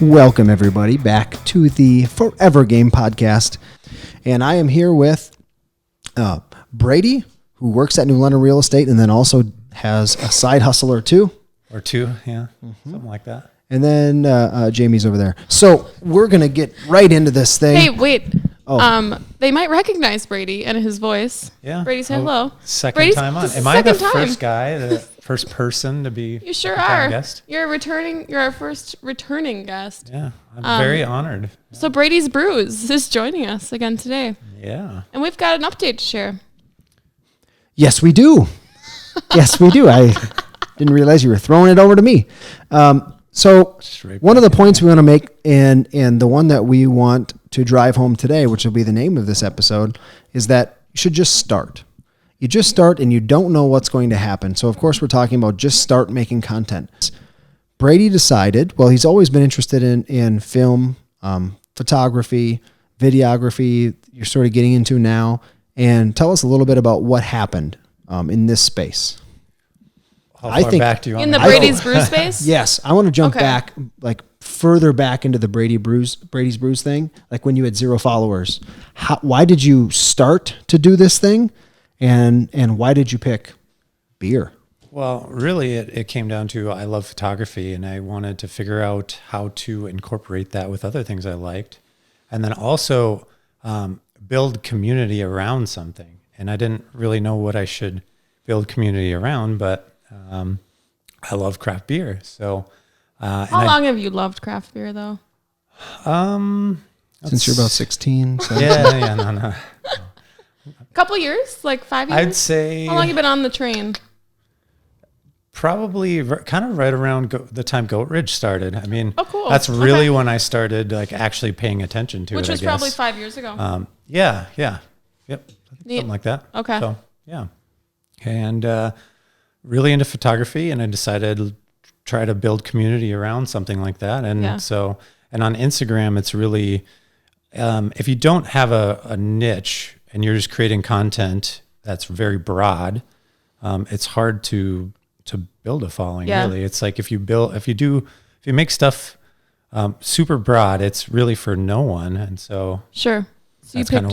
Welcome, everybody, back to the Forever Game Podcast. And I am here with Brady, who works at New London Real Estate and then also has a side hustle or two. Something like that. And then Jamie's over there. So we're going to get right into this thing. Hey, wait. They might recognize Brady and his voice. Yeah. Brady, say hello. Second time on. Am I the first guy, the first person to be You sure are. guest? You're our first returning guest. Yeah. I'm very honored. So Brady's Brews is joining us again today. Yeah. And we've got an update to share. Yes, we do. Yes, we do. I didn't realize you were throwing it over to me. So one of the points we want to make, and the one that we want to drive home today, which will be the name of this episode, is that you should just start. You just start and you don't know what's going to happen. So, of course, we're talking about just start making content. Brady decided, well, he's always been interested in film, photography, videography. You're sort of getting into now. And tell us a little bit about what happened in this space. How far back do you want in the Brady's Brew space? Yes, I want to jump back, like further back into the Brady's Brews thing, like when you had 0 followers. Why did you start to do this thing, and why did you pick beer? Well, really, it came down to I love photography, and I wanted to figure out how to incorporate that with other things I liked, and then also build community around something. And I didn't really know what I should build community around, but I love craft beer. So, how long have you loved craft beer, though? Since you're about 16. So. No. A couple years, like 5 years. I'd say. How long have you been on the train? Probably kind of right around the time Goat Ridge started. I mean, cool. That's really when I started like actually paying attention to Which it. was probably 5 years ago. Yep, Neat. something like that. Okay. So yeah, and really into photography, and I decided to try to build community around something like that. And and on Instagram, it's really if you don't have a niche and you're just creating content that's very broad, it's hard to build a following. Yeah. Really, it's like if you make stuff super broad, it's really for no one. And so Sure. So you picked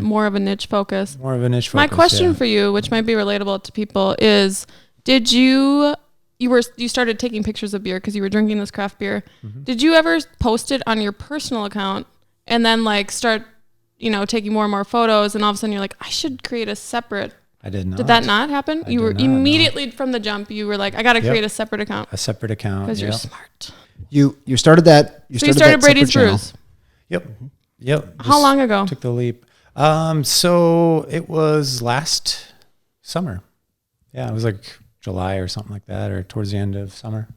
more of a niche focus. More of a niche focus. My question for you, which might be relatable to people, is: did you started taking pictures of beer because you were drinking this craft beer? Mm-hmm. Did you ever post it on your personal account and then like start, taking more and more photos, and all of a sudden you're like, I should create a separate? I did not. Did that not happen? I you were did not, immediately from the jump. You were like, I got to create a separate account. A separate account because you're smart. You started that. You started Brady's Brews. Yep. How long ago? Took the leap. So it was last summer. Yeah, it was like July or something like that, or towards the end of summer.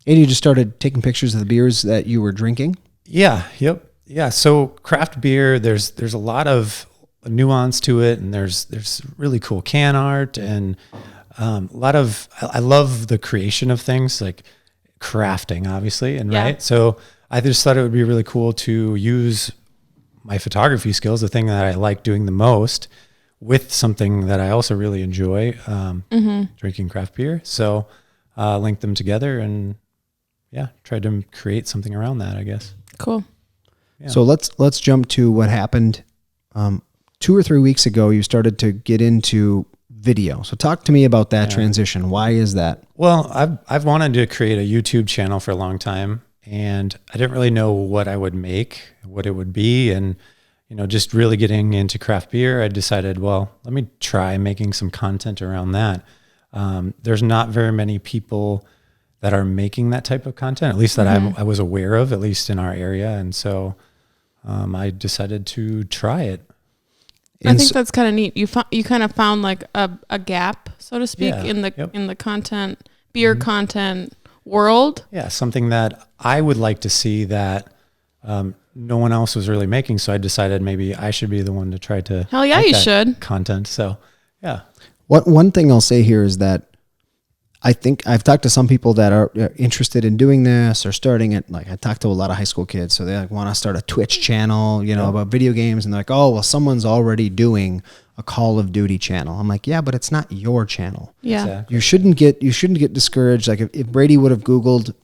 And you just started taking pictures of the beers that you were drinking? Yeah. Yep. Yeah. So craft beer, there's a lot of nuance to it, and there's really cool can art, and a lot of I love the creation of things like crafting, obviously, and right. So I just thought it would be really cool to use my photography skills, the thing that I like doing the most, with something that I also really enjoy, drinking craft beer. So linked them together and tried to create something around that, I guess. Cool. Yeah. So let's jump to what happened 2 or 3 weeks ago. You started to get into video. So talk to me about that transition. Why is that? Well, I've wanted to create a YouTube channel for a long time, and I didn't really know what I would make, what it would be. And, just really getting into craft beer, I decided, well, let me try making some content around that. There's not very many people that are making that type of content, at least that I was aware of, at least in our area. And so I decided to try it. I think that's kind of neat. You kind of found like a gap, so to speak, in the content, beer content world. Yeah, something that I would like to see that no one else was really making. So I decided maybe I should be the one to try to. Hell yeah, you should. Content. So yeah. One thing I'll say here is that I think I've talked to some people that are interested in doing this or starting it. Like I talked to a lot of high school kids, so they like want to start a Twitch channel, about video games, and they're like, oh, well, someone's already doing a Call of Duty channel. I'm like, yeah, but it's not your channel. Yeah, exactly. You shouldn't get discouraged. Like if Brady would have Googled,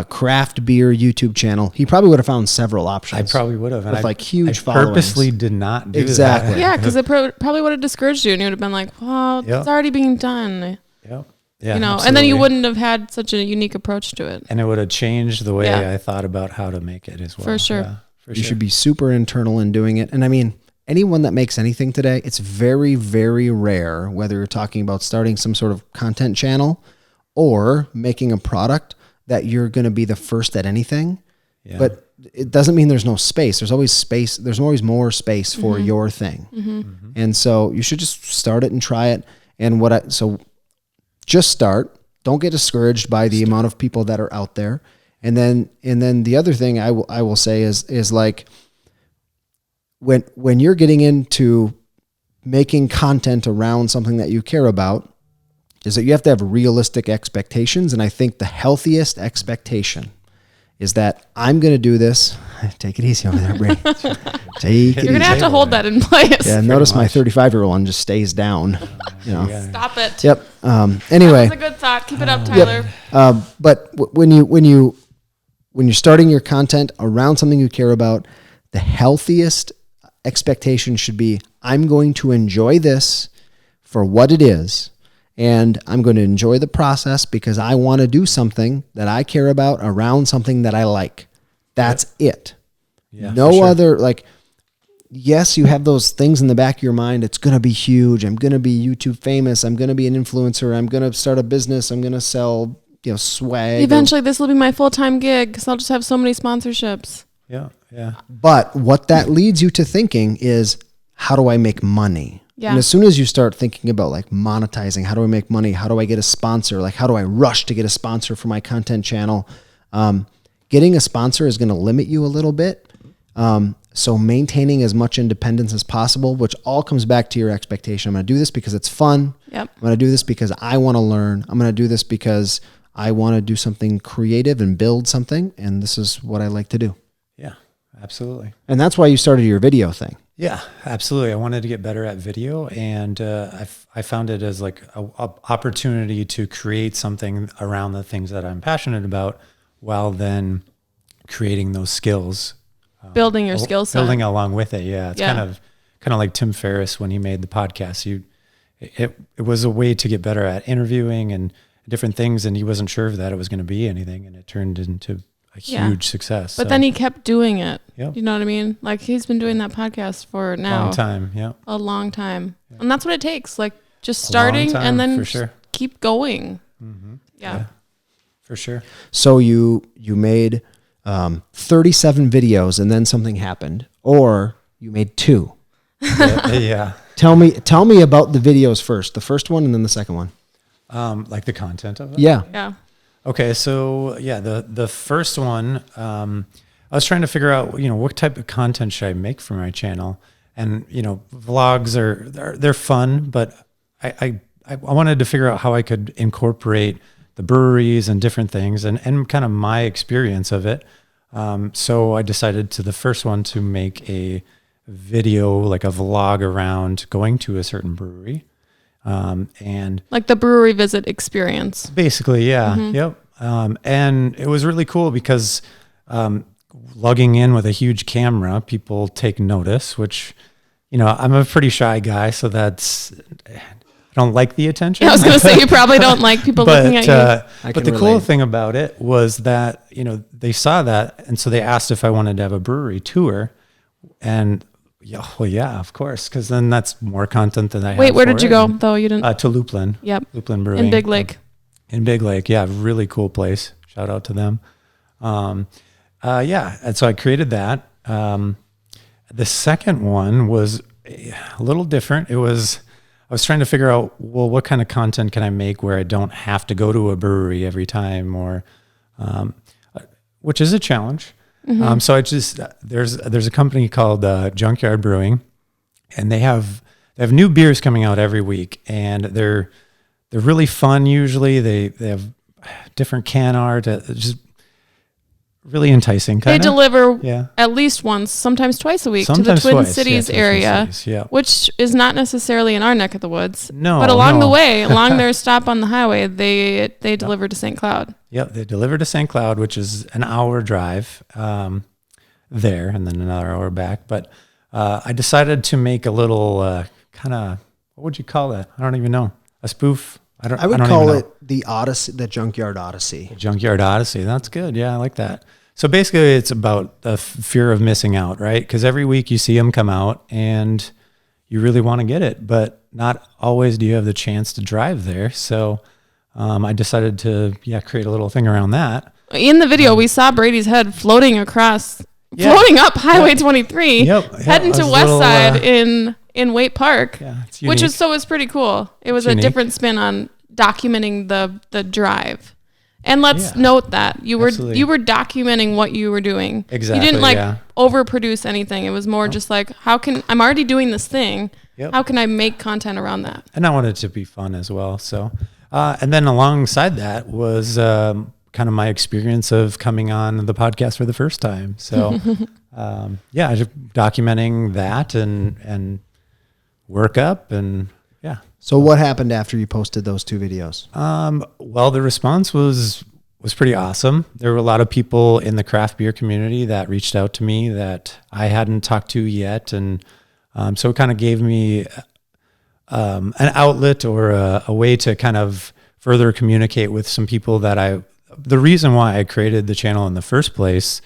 craft beer YouTube channel, he probably would have found several options. I probably would have. And with like huge I followings. purposely did not do Exactly. that. Yeah, because it probably would have discouraged you, and you would have been like, "Well, Yep. it's already being done." Yep. Yeah. You know, absolutely. and then you wouldn't have had such a unique approach to it. And it would have changed the way Yeah. I thought about how to make it as well. For sure. Yeah, for You sure. should be super internal in doing it. And I mean, anyone that makes anything today, it's very, very rare, whether you're talking about starting some sort of content channel or making a product, that you're going to be the first at anything. Yeah. But it doesn't mean there's no space. There's always space. There's always more space for your thing. And so you should just start it and try it. And so just start. Don't get discouraged by the amount of people that are out there. And then the other thing I will say is like, when you're getting into making content around something that you care about, is that you have to have realistic expectations. And I think the healthiest expectation is that I'm going to do this. Take it easy over there, Brady. Take it You're easy. gonna have to hold that in place. Yeah, notice my 35-year-old one just stays down. You know. Stop it. Yep. Anyway. That's a good thought. Keep it up, Tyler. But when you're starting your content around something you care about, the healthiest expectation should be, I'm going to enjoy this for what it is, and I'm going to enjoy the process because I want to do something that I care about around something that I like. That's it. Yeah, no for sure. other, like, yes, you have those things in the back of your mind. It's going to be huge. I'm going to be YouTube famous. I'm going to be an influencer. I'm going to start a business. I'm going to sell, swag. Eventually, this will be my full-time gig because I'll just have so many sponsorships. Yeah. Yeah. But what that leads you to thinking is, how do I make money? Yeah. And as soon as you start thinking about like monetizing, how do I make money? How do I get a sponsor? Like, how do I rush to get a sponsor for my content channel? Getting a sponsor is going to limit you a little bit. So maintaining as much independence as possible, which all comes back to your expectation. I'm going to do this because it's fun. Yep. I'm going to do this because I want to learn. I'm going to do this because I want to do something creative and build something. And this is what I like to do. Yeah. Absolutely. And that's why you started your video thing. Yeah, absolutely. I wanted to get better at video, and I found it as like a opportunity to create something around the things that I'm passionate about, while then creating those skills, Building your skill set. building along with it. Yeah, it's Yeah. kind of like Tim Ferriss when he made the podcast. It was a way to get better at interviewing and different things, and he wasn't sure that it was going to be anything, and it turned into a huge success. But then he kept doing it. Yep. You know what I mean? Like, he's been doing that podcast for now long time. Yeah. a long time. And that's what it takes. Like, just starting time, and then for sure. keep going. Yeah. For sure. So you made 37 videos and then something happened, or you made 2. Yeah. Tell me about the videos first, the first one and then the second one. Like the content of it. Yeah. Yeah. Okay, so yeah, the first one, I was trying to figure out, what type of content should I make for my channel, and vlogs they're fun, but I wanted to figure out how I could incorporate the breweries and different things and kind of my experience of it. So I decided the first one to make a video, like a vlog around going to a certain brewery. And Like the brewery visit experience. basically, yeah. Yep. And it was really cool because, lugging in with a huge camera, people take notice, which, I'm a pretty shy guy. So I don't like the attention. Yeah, I was going to say, you probably don't like people looking at you. But the cool thing about it was that, they saw that. And so they asked if I wanted to have a brewery tour, and yeah, well, yeah, of course, because then that's more content than I have. Wait, where for did you it. go, though? You didn't? To Lupulin. Yep. Lupulin Brewing. In Big Lake. In Big Lake, yeah, really cool place. Shout out to them. Yeah, and so I created that. The second one was a little different. I was trying to figure out, well, what kind of content can I make where I don't have to go to a brewery every time, or which is a challenge. So there's a company called Junkyard Brewing, and they have new beers coming out every week, and they're really fun. Usually they have different can art, just really enticing. They deliver Yeah. at least once, sometimes twice a week to the Sometimes Twin twice, Cities Twin area, Cities, yeah. which is not necessarily in our neck of the woods. No, but along the no. way, along their stop on the highway, they deliver to St. Cloud. Yep, they deliver to St. Cloud, which is an hour drive there, and then another hour back. But I decided to make a little kind of, what would you call that? I don't even know. A spoof? I would call it the Odyssey, the Junkyard Odyssey. Junkyard Odyssey. That's good. Yeah, I like that. So basically, it's about the fear of missing out, right? Because every week you see them come out and you really want to get it, but not always do you have the chance to drive there. So I decided to create a little thing around that. In the video, we saw Brady's head floating up Highway 23, heading to West Side in Waite Park, which was pretty cool. It was a different spin on documenting the drive. And let's note that you were documenting what you were doing. Exactly. You didn't overproduce anything. It was more just like, I'm already doing this thing. Yep. How can I make content around that? And I wanted it to be fun as well. So, and then alongside that was kind of my experience of coming on the podcast for the first time. So, just documenting that and work up and yeah. So what happened after you posted those 2 videos? Well, the response was pretty awesome. There were a lot of people in the craft beer community that reached out to me that I hadn't talked to yet. And so it kind of gave me an outlet or a way to kind of further communicate with some people that the reason why I created the channel in the first place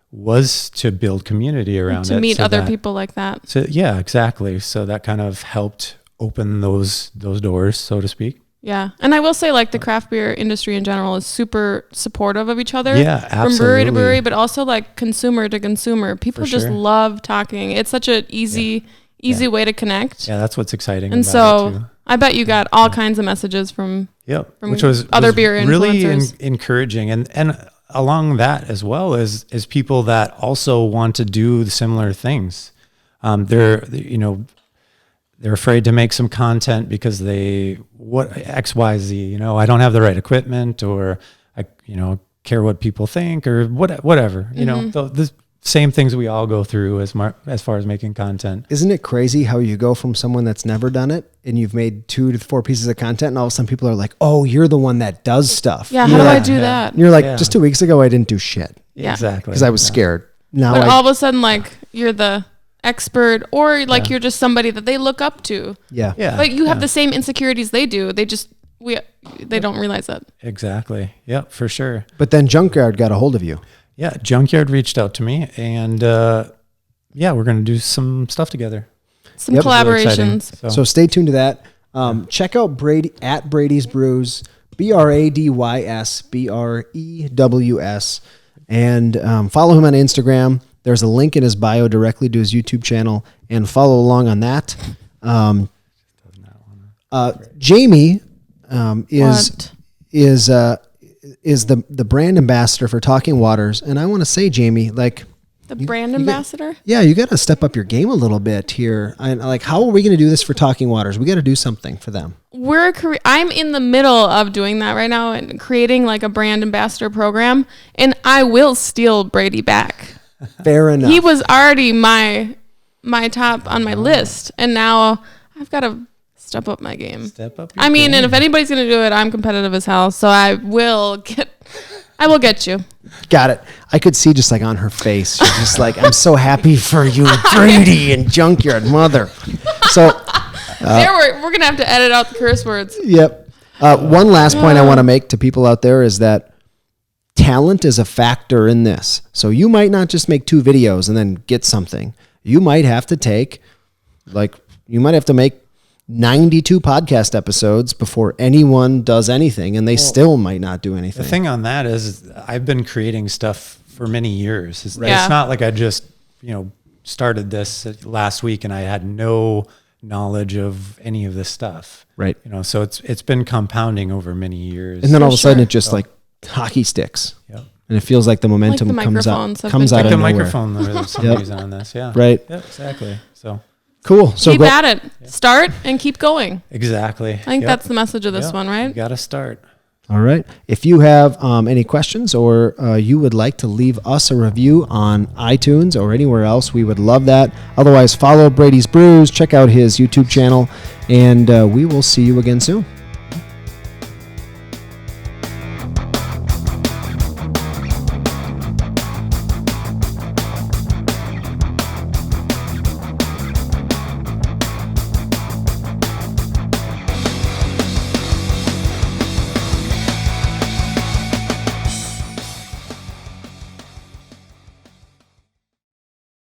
was to build community around it. To meet other people like that. So yeah, exactly. So that kind of helped open those doors, so to speak. Yeah. And I will say, like, the craft beer industry in general is super supportive of each other. Yeah, absolutely. From brewery to brewery, but also like consumer to consumer. People just love talking. It's such an easy way to connect. Yeah, that's what's exciting. And so I bet you got all kinds of messages from which was other beer influencers. Really encouraging. And along that as well is people that also want to do similar things. They're afraid to make some content because X, Y, Z, I don't have the right equipment, or I, care what people think, or whatever, the same things we all go through as far as making content. Isn't it crazy how you go from someone that's never done it and you've made 2 to 4 pieces of content, and all of a sudden people are like, oh, you're the one that does stuff. Yeah. How do I do that? And you're like, just 2 weeks ago, I didn't do shit. Yeah. Exactly. Because I was scared. Now but all of a sudden, like, you're the expert, or like you're just somebody that they look up to. Yeah. But you have the same insecurities they do. They just they don't realize that. Exactly. Yep, for sure. But then Junkyard got a hold of you. Yeah, Junkyard reached out to me, and we're going to do some stuff together. Some collaborations. Really so stay tuned to that. Check out Brady at Brady's Brews, BRADYS BREWS, and follow him on Instagram. There's a link in his bio directly to his YouTube channel, and follow along on that. Jamie is the brand ambassador for Talking Waters, and I want to say, Jamie, like the brand ambassador. You got to step up your game a little bit here. How are we going to do this for Talking Waters? We got to do something for them. I'm in the middle of doing that right now and creating like a brand ambassador program, and I will steal Brady back. Fair enough. He was already my top on my list, and now I've got to step up my game. Step up your game. And if anybody's going to do it, I'm competitive as hell, so I will get you. Got it. I could see just like on her face, she's just like, I'm so happy for you, Brady and Junkyard Mother. So we're going to have to edit out the curse words. Yep. One last point I want to make to people out there is that talent is a factor in this. So you might not just make 2 videos and then get something. You might have to make 92 podcast episodes before anyone does anything, and they still might not do anything. The thing on that is I've been creating stuff for many years. It's Yeah. not like I just, started this last week and I had no knowledge of any of this stuff. Right. So it's been compounding over many years. And then all of a sudden it just like hockey sticks. Yep. And it feels like the momentum the comes out microphones have comes been out Like of the nowhere. microphone that somebody's on this. Yeah. Right. Yep, exactly. So Cool. So keep at it. Start and keep going. exactly. I think that's the message of this one, right? You got to start. All right. If you have any questions or you would like to leave us a review on iTunes or anywhere else, we would love that. Otherwise, follow Brady's Brews, check out his YouTube channel, and we will see you again soon.